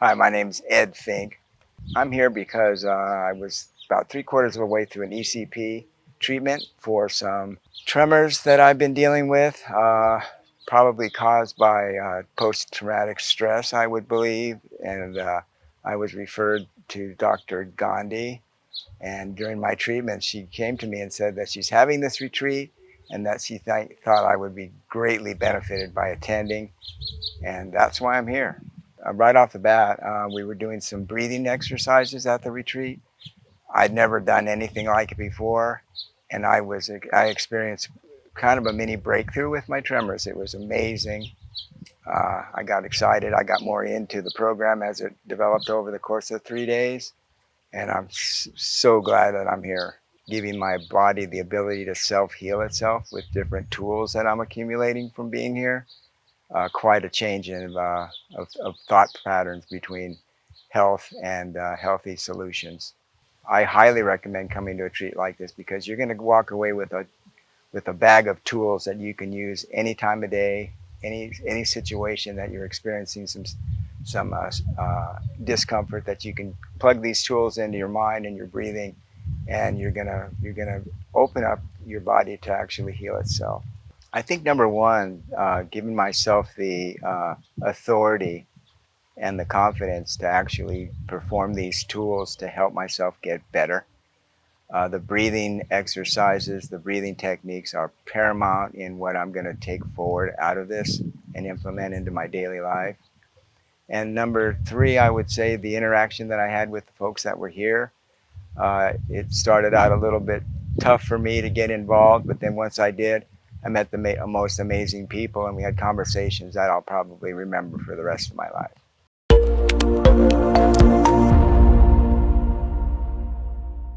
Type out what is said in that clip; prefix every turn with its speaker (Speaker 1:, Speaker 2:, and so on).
Speaker 1: Hi, my name's Ed Fink. I'm here because I was about 3/4 of the way through an ECP treatment for some tremors that I've been dealing with, probably caused by post-traumatic stress, I would believe. And I was referred to Dr. Gandhi. And during my treatment, she came to me and said that she's having this retreat and that she thought I would be greatly benefited by attending. And that's why I'm here. Right off the bat, we were doing some breathing exercises at the retreat. I'd never done anything like it before, and I experienced kind of a mini breakthrough with my tremors. It was amazing. I got excited. I got more into the program as it developed over the course of 3 days, and I'm so glad that I'm here, giving my body the ability to self-heal itself with different tools that I'm accumulating from being here. Quite a change of thought patterns between health and healthy solutions. I highly recommend coming to a retreat like this because you're going to walk away with a bag of tools that you can use any time of day, any situation that you're experiencing some discomfort, that you can plug these tools into your mind and your breathing, and you're gonna open up your body to actually heal itself. I think number one, giving myself the authority and the confidence to actually perform these tools to help myself get better. The breathing exercises, the breathing techniques are paramount in what I'm going to take forward out of this and implement into my daily life. And number three, I would say the interaction that I had with the folks that were here. It started out a little bit tough for me to get involved, but then once I did, I met the most amazing people, and we had conversations that I'll probably remember for the rest of my life.